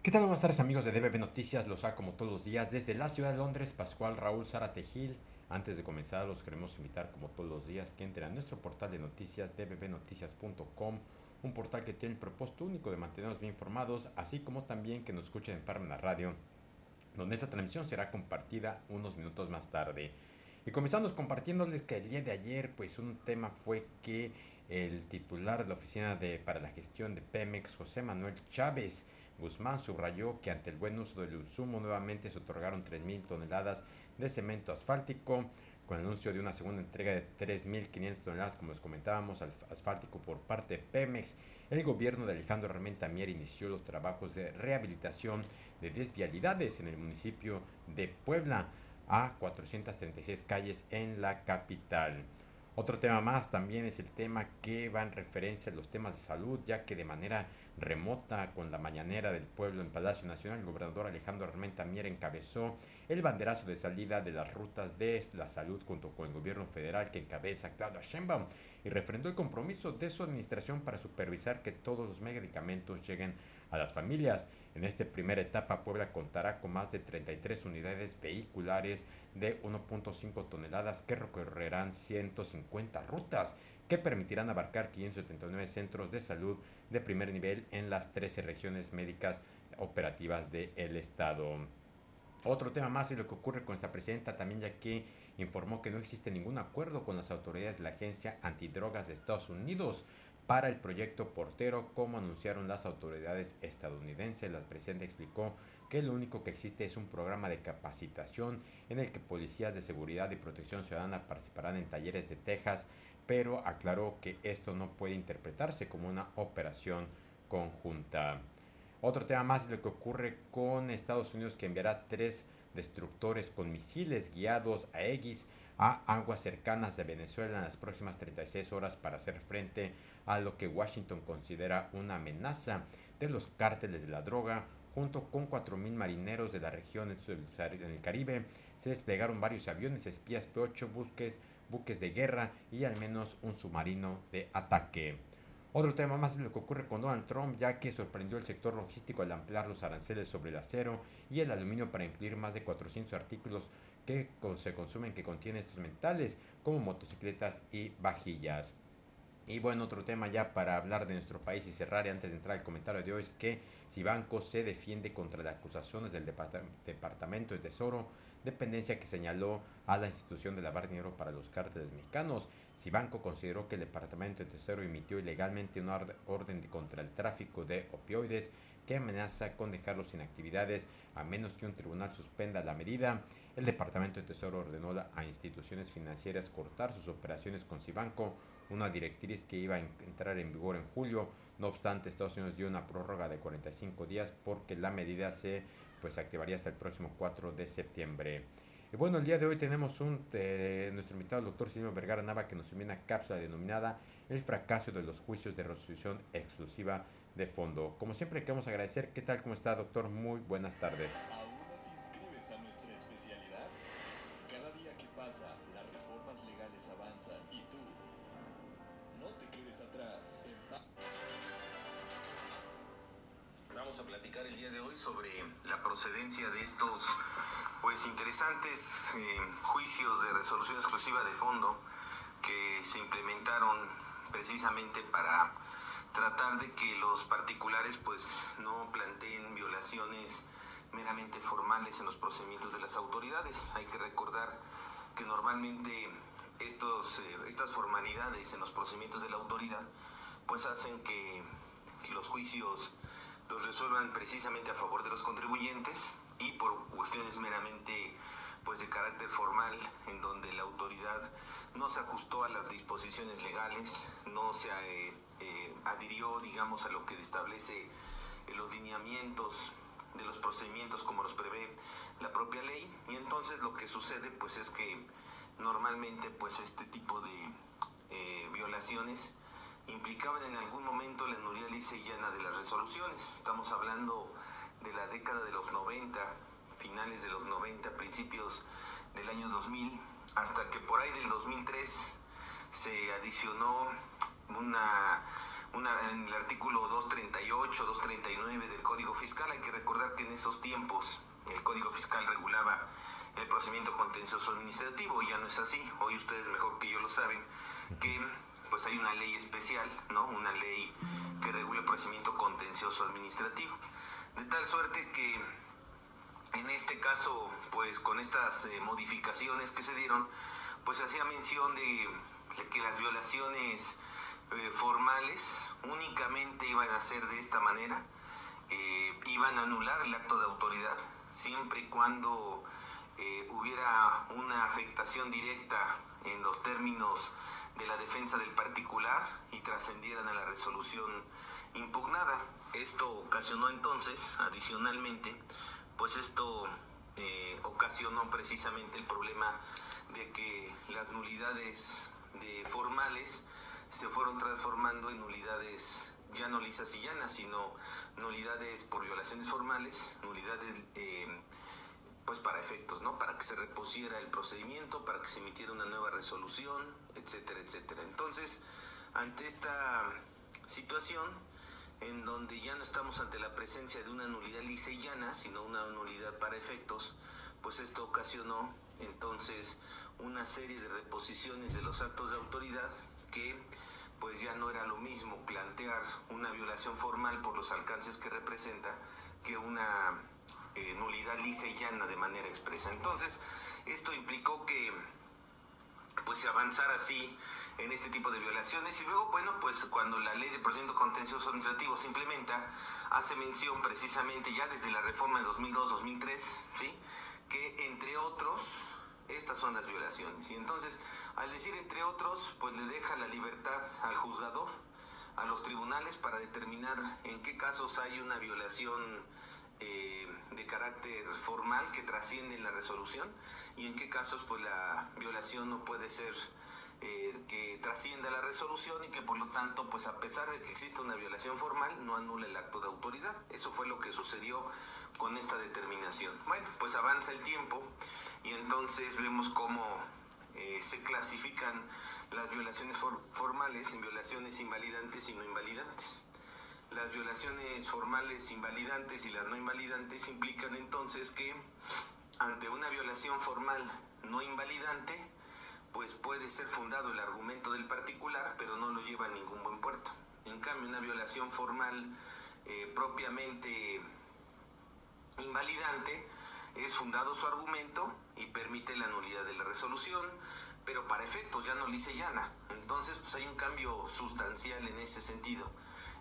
¿Qué tal? Buenas tardes amigos de DBB Noticias, los como todos los días desde la ciudad de Londres, Pascual Raúl Zárate Gil. Antes de comenzar los queremos invitar como todos los días que entren a nuestro portal de noticias dbbnoticias.com, un portal que tiene el propósito único de mantenernos bien informados, así como también que nos escuchen en Parmenas Radio, donde esta transmisión será compartida unos minutos más tarde. Y comenzamos compartiéndoles que el día de ayer, pues un tema fue que el titular de la Oficina para la Gestión de Pemex, José Manuel Chávez Guzmán, subrayó que ante el buen uso del insumo nuevamente se otorgaron 3.000 toneladas de cemento asfáltico, con el anuncio de una segunda entrega de 3.500 toneladas, como les comentábamos, asfáltico por parte de Pemex. El gobierno de Alejandro Armenta Mier inició los trabajos de rehabilitación de desvialidades en el municipio de Puebla, a 436 calles en la capital. Otro tema más también es el tema que va en referencia a los temas de salud, ya que de manera remota con la mañanera del pueblo en Palacio Nacional, el gobernador Alejandro Armenta Mier encabezó el banderazo de salida de las rutas de la salud junto con el gobierno federal que encabeza Claudia Sheinbaum y refrendó el compromiso de su administración para supervisar que todos los medicamentos lleguen a las familias. En esta primera etapa, Puebla contará con más de 33 unidades vehiculares de 1.5 toneladas que recorrerán 150 rutas que permitirán abarcar 579 centros de salud de primer nivel en las 13 regiones médicas operativas del estado. Otro tema más es lo que ocurre con esta presidenta también, ya que informó que no existe ningún acuerdo con las autoridades de la Agencia Antidrogas de Estados Unidos para el proyecto Portero, como anunciaron las autoridades estadounidenses. La presidenta explicó que lo único que existe es un programa de capacitación en el que policías de seguridad y protección ciudadana participarán en talleres de Texas, pero aclaró que esto no puede interpretarse como una operación conjunta. Otro tema más es lo que ocurre con Estados Unidos, que enviará 3 destructores con misiles guiados Aegis a aguas cercanas de Venezuela en las próximas 36 horas para hacer frente a lo que Washington considera una amenaza de los cárteles de la droga. Junto con 4.000 marineros de la región en el Caribe, se desplegaron varios aviones espías P-8, buques de guerra y al menos un submarino de ataque. Otro tema más es lo que ocurre con Donald Trump, ya que sorprendió el sector logístico al ampliar los aranceles sobre el acero y el aluminio para incluir más de 400 artículos que se consumen que contienen estos metales, como motocicletas y vajillas. Y bueno, otro tema ya para hablar de nuestro país y cerrar antes de entrar al comentario de hoy es que Cibanco se defiende contra las acusaciones del Departamento de Tesoro, dependencia que señaló a la institución de lavar dinero para los cárteles mexicanos. Cibanco consideró que el Departamento de Tesoro emitió ilegalmente una orden contra el tráfico de opioides que amenaza con dejarlos sin actividades a menos que un tribunal suspenda la medida. El Departamento de Tesoro ordenó a instituciones financieras cortar sus operaciones con Cibanco, una directriz que iba a entrar en vigor en julio. No obstante, Estados Unidos dio una prórroga de 45 días porque la medida se activaría hasta el próximo 4 de septiembre. Y bueno, el día de hoy tenemos nuestro invitado, el doctor Silvio Vergara Nava, que nos envía una cápsula denominada El fracaso de los juicios de resolución exclusiva de fondo. Como siempre, queremos agradecer. ¿Qué tal? ¿Cómo está, doctor? Muy buenas tardes. ¿Aún no te inscribes a nuestra especialidad? Cada día que pasa, las reformas legales avanzan y tú no te quedes atrás. Vamos a platicar el día de hoy sobre la procedencia de estos interesantes juicios de resolución exclusiva de fondo que se implementaron precisamente para tratar de que los particulares no planteen violaciones meramente formales en los procedimientos de las autoridades. Hay que recordar que normalmente estas formalidades en los procedimientos de la autoridad hacen que los juicios los resuelvan precisamente a favor de los contribuyentes y por cuestiones meramente de carácter formal, en donde la autoridad no se ajustó a las disposiciones legales, no se adhirió, digamos, a lo que establece los lineamientos de los procedimientos como los prevé la propia ley. Y entonces lo que sucede es que normalmente este tipo de violaciones implicaban en algún momento la nulidad lisa y llana de las resoluciones. Estamos hablando de la década de los 90, finales de los 90, principios del año 2000, hasta que por ahí del 2003 se adicionó en el artículo 238, 239 del Código Fiscal. Hay que recordar que en esos tiempos el Código Fiscal regulaba el procedimiento contencioso administrativo, y ya no es así. Hoy ustedes mejor que yo lo saben, que pues hay una ley especial, ¿no? Una ley que regula el procedimiento contencioso administrativo. De tal suerte que en este caso, pues con estas modificaciones que se dieron, pues se hacía mención de que las violaciones formales únicamente iban a ser de esta manera, iban a anular el acto de autoridad siempre y cuando hubiera una afectación directa en los términos de la defensa del particular y trascendieran a la resolución impugnada. Esto ocasionó entonces, adicionalmente, pues esto ocasionó precisamente el problema de que las nulidades formales se fueron transformando en nulidades ya no lisas y llanas, sino nulidades por violaciones formales, nulidades pues para efectos, ¿no? Para que se repusiera el procedimiento, para que se emitiera una nueva resolución, etcétera, etcétera. Entonces, ante esta situación, en donde ya no estamos ante la presencia de una nulidad lisa y llana, sino una nulidad para efectos, pues esto ocasionó entonces una serie de reposiciones de los actos de autoridad que pues ya no era lo mismo plantear una violación formal por los alcances que representa que una nulidad lisa y llana de manera expresa. Entonces, esto implicó que pues se avanzara así en este tipo de violaciones, y luego, bueno, pues cuando la ley de procedimiento contencioso administrativo se implementa, hace mención precisamente ya desde la reforma de 2002-2003, ¿sí?, que entre otros, estas son las violaciones. Y entonces, al decir entre otros, pues le deja la libertad al juzgador, a los tribunales, para determinar en qué casos hay una violación de carácter formal que trasciende en la resolución, y en qué casos pues la violación no puede ser que trascienda la resolución, y que por lo tanto, pues a pesar de que exista una violación formal, no anula el acto de autoridad. Eso fue lo que sucedió con esta determinación. Bueno, pues avanza el tiempo y entonces vemos cómo se clasifican las violaciones formales en violaciones invalidantes y no invalidantes. Las violaciones formales invalidantes y las no invalidantes implican entonces que ante una violación formal no invalidante, pues puede ser fundado el argumento del particular, pero no lo lleva a ningún buen puerto. En cambio, una violación formal propiamente invalidante es fundado su argumento y permite la nulidad de la resolución, pero para efectos ya no lisa y llana. Entonces, pues hay un cambio sustancial en ese sentido,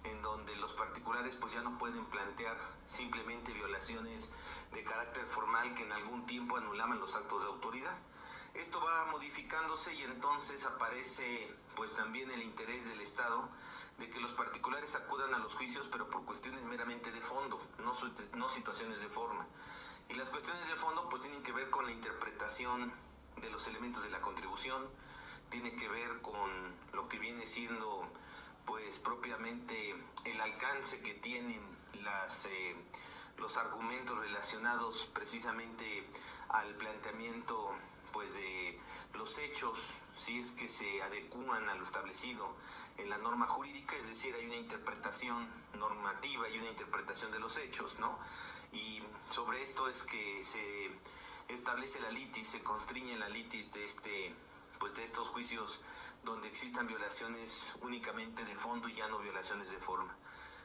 en donde los particulares pues ya no pueden plantear simplemente violaciones de carácter formal que en algún tiempo anulaban los actos de autoridad. Esto va modificándose y entonces aparece pues también el interés del Estado de que los particulares acudan a los juicios, pero por cuestiones meramente de fondo, no situaciones de forma. Y las cuestiones de fondo pues tienen que ver con la interpretación de los elementos de la contribución, tiene que ver con lo que viene siendo pues propiamente el alcance que tienen los argumentos relacionados precisamente al planteamiento pues de los hechos, si es que se adecúan a lo establecido en la norma jurídica, es decir, hay una interpretación normativa y una interpretación de los hechos, ¿no? Y sobre esto es que se establece la litis, se constriñe la litis de estos juicios donde existan violaciones únicamente de fondo y ya no violaciones de forma.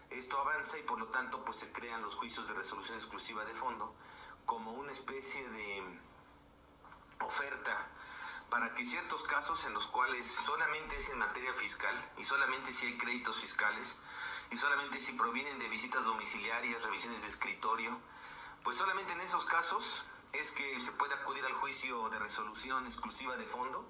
Esto avanza y por lo tanto pues se crean los juicios de resolución exclusiva de fondo como una especie de oferta para que ciertos casos en los cuales solamente es en materia fiscal y solamente si hay créditos fiscales y solamente si provienen de visitas domiciliarias, revisiones de escritorio, pues solamente en esos casos es que se puede acudir al juicio de resolución exclusiva de fondo,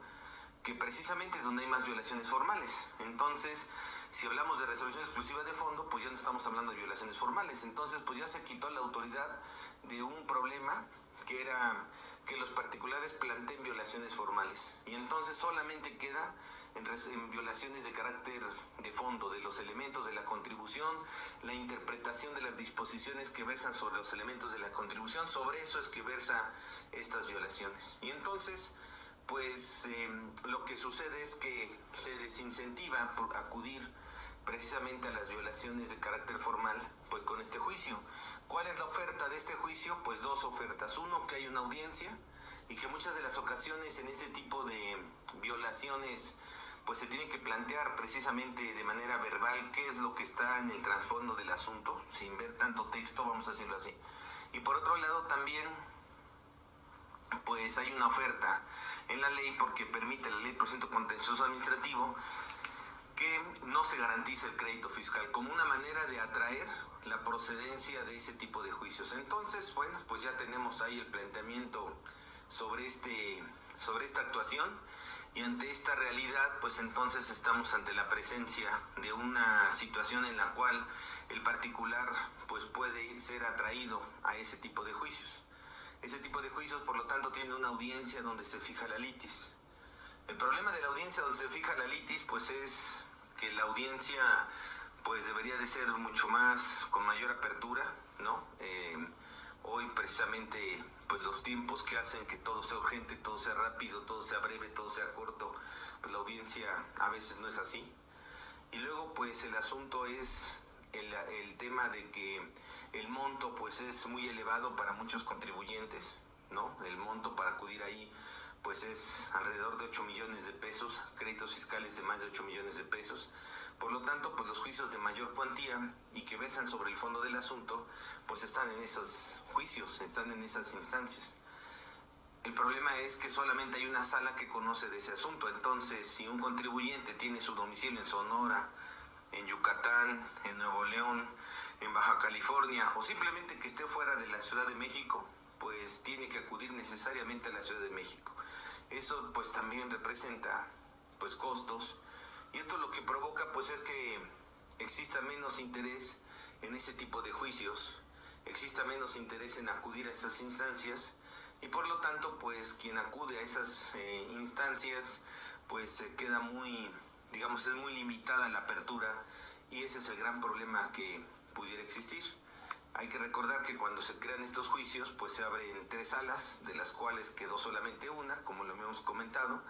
que precisamente es donde hay más violaciones formales. Entonces, si hablamos de resolución exclusiva de fondo, pues ya no estamos hablando de violaciones formales. Entonces, pues ya se quitó la autoridad de un problema que era que los particulares planteen violaciones formales. Y entonces solamente queda en violaciones de carácter de fondo, de los elementos de la contribución, la interpretación de las disposiciones que versan sobre los elementos de la contribución. Sobre eso es que versa estas violaciones. Y entonces, pues lo que sucede es que se desincentiva por acudir precisamente a las violaciones de carácter formal, pues con este juicio. ¿Cuál es la oferta de este juicio? Pues dos ofertas. Uno, que hay una audiencia y que muchas de las ocasiones en este tipo de violaciones pues se tiene que plantear precisamente de manera verbal qué es lo que está en el trasfondo del asunto, sin ver tanto texto, vamos a decirlo así. Y por otro lado también pues hay una oferta en la ley, porque permite la ley de procedimiento contencioso administrativo que no se garantiza el crédito fiscal, como una manera de atraer la procedencia de ese tipo de juicios. Entonces, bueno, pues ya tenemos ahí el planteamiento sobre esta actuación, y ante esta realidad, pues entonces estamos ante la presencia de una situación en la cual el particular pues puede ser atraído a ese tipo de juicios. Ese tipo de juicios, por lo tanto, tiene una audiencia donde se fija la litis. El problema de la audiencia donde se fija la litis, pues es que la audiencia pues debería de ser mucho más, con mayor apertura, ¿no? Hoy precisamente pues los tiempos que hacen que todo sea urgente, todo sea rápido, todo sea breve, todo sea corto, pues la audiencia a veces no es así. Y luego pues el asunto es el tema de que el monto pues es muy elevado para muchos contribuyentes, ¿no? El monto para acudir ahí pues es alrededor de 8 millones de pesos, créditos fiscales de más de 8 millones de pesos. Por lo tanto, pues los juicios de mayor cuantía y que versan sobre el fondo del asunto, pues están en esos juicios, están en esas instancias. El problema es que solamente hay una sala que conoce de ese asunto. Entonces, si un contribuyente tiene su domicilio en Sonora, en Yucatán, en Nuevo León, en Baja California, o simplemente que esté fuera de la Ciudad de México, pues tiene que acudir necesariamente a la Ciudad de México. Eso pues también representa pues costos, y esto lo que provoca pues es que exista menos interés en ese tipo de juicios, exista menos interés en acudir a esas instancias, y por lo tanto pues quien acude a esas instancias pues se queda muy, digamos, es muy limitada la apertura, y ese es el gran problema que pudiera existir. Hay que recordar que cuando se crean estos juicios pues se abren 3 salas, de las cuales quedó solamente una, como lo hemos comentado,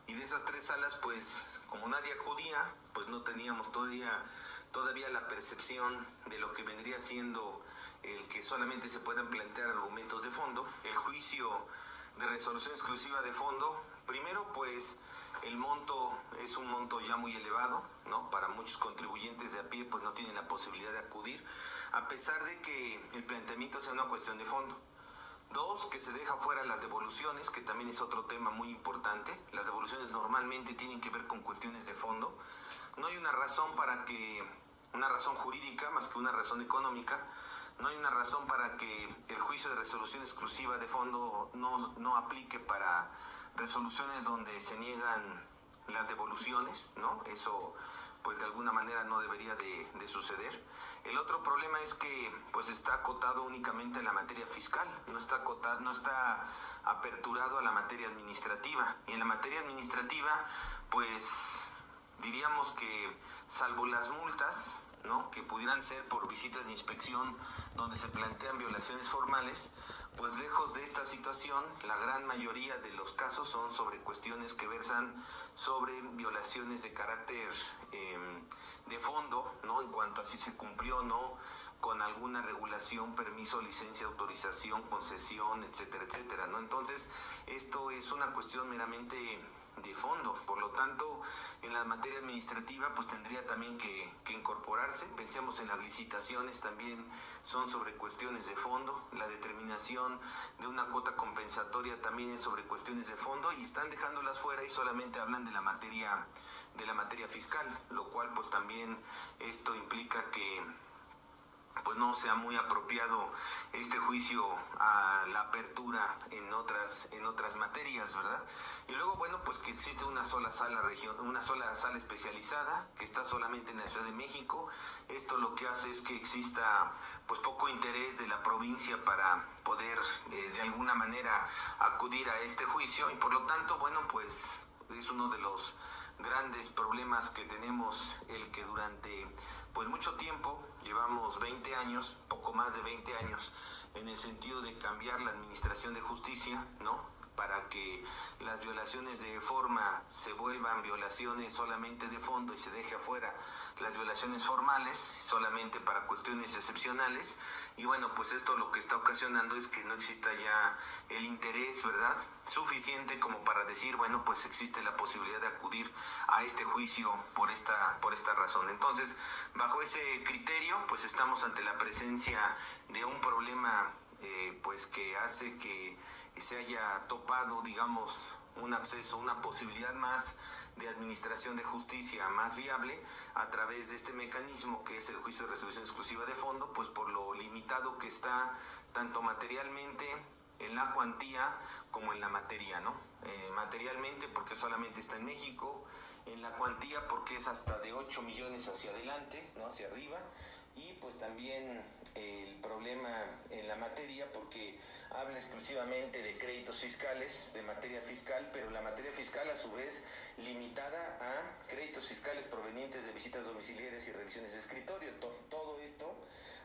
y de esas 3 salas pues como nadie acudía, pues no teníamos todavía la percepción de lo que vendría siendo el que solamente se puedan plantear argumentos de fondo. El juicio de resolución exclusiva de fondo, primero pues el monto es un monto ya muy elevado, ¿no? Para muchos contribuyentes de a pie pues no tienen la posibilidad de acudir, a pesar de que el planteamiento sea una cuestión de fondo. 2, que se deja fuera las devoluciones, que también es otro tema muy importante. Las devoluciones normalmente tienen que ver con cuestiones de fondo. No hay una razón jurídica más que una razón económica. No hay una razón para que el juicio de resolución exclusiva de fondo no aplique para resoluciones donde se niegan las devoluciones, ¿no? Eso pues de alguna manera no debería de suceder. El otro problema es que pues está acotado únicamente a la materia fiscal, no está aperturado a la materia administrativa. Y en la materia administrativa pues diríamos que salvo las multas, ¿no?, que pudieran ser por visitas de inspección donde se plantean violaciones formales, pues lejos de esta situación, la gran mayoría de los casos son sobre cuestiones que versan sobre violaciones de carácter de fondo, ¿no?, en cuanto a si se cumplió o no con alguna regulación, permiso, licencia, autorización, concesión, etcétera, etcétera, ¿no? Entonces, esto es una cuestión meramente de fondo. Por lo tanto, en la materia administrativa pues tendría también que incorporarse. Pensemos en las licitaciones, también son sobre cuestiones de fondo. La determinación de una cuota compensatoria también es sobre cuestiones de fondo, y están dejándolas fuera y solamente hablan de la materia fiscal, lo cual pues también esto implica que pues no sea muy apropiado este juicio a la apertura en otras materias, ¿verdad? Y luego, bueno, pues que existe una sola sala especializada que está solamente en la Ciudad de México. Esto lo que hace es que exista pues poco interés de la provincia para poder de alguna manera acudir a este juicio, y por lo tanto, bueno, pues es uno de los grandes problemas que tenemos, el que durante pues mucho tiempo, llevamos 20 años, poco más de 20 años, en el sentido de cambiar la administración de justicia, ¿no?, para que las violaciones de forma se vuelvan violaciones solamente de fondo y se deje afuera las violaciones formales solamente para cuestiones excepcionales. Y bueno, pues esto lo que está ocasionando es que no exista ya el interés, ¿verdad?, suficiente como para decir, bueno, pues existe la posibilidad de acudir a este juicio por esta razón. Entonces, bajo ese criterio, pues estamos ante la presencia de un problema pues que hace que se haya topado, digamos, un acceso, una posibilidad más de administración de justicia más viable a través de este mecanismo que es el juicio de resolución exclusiva de fondo, pues por lo limitado que está tanto materialmente en la cuantía como en la materia, ¿no? Materialmente porque solamente está en México, en la cuantía porque es hasta de 8 millones hacia adelante, ¿no?, hacia arriba, y pues también el problema en la materia porque habla exclusivamente de créditos fiscales, de materia fiscal, pero la materia fiscal a su vez limitada a créditos fiscales provenientes de visitas domiciliarias y revisiones de escritorio. Todo esto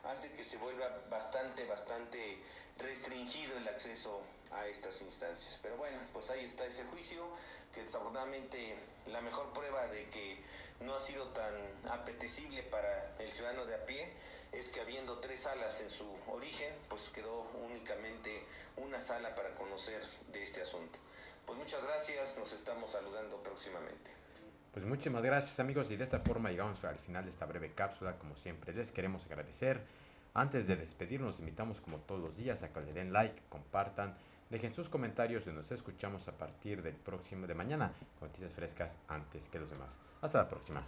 hace que se vuelva bastante restringido el acceso a estas instancias. Pero bueno, pues ahí está ese juicio, que desafortunadamente la mejor prueba de que no ha sido tan apetecible para el ciudadano de a pie es que habiendo 3 salas en su origen, pues quedó únicamente una sala para conocer de este asunto. Pues muchas gracias, nos estamos saludando próximamente. Pues muchísimas gracias, amigos, y de esta forma llegamos al final de esta breve cápsula. Como siempre les queremos agradecer. Antes de despedirnos, invitamos como todos los días a que le den like, compartan, dejen sus comentarios y nos escuchamos a partir del próximo de mañana con noticias frescas antes que los demás. Hasta la próxima.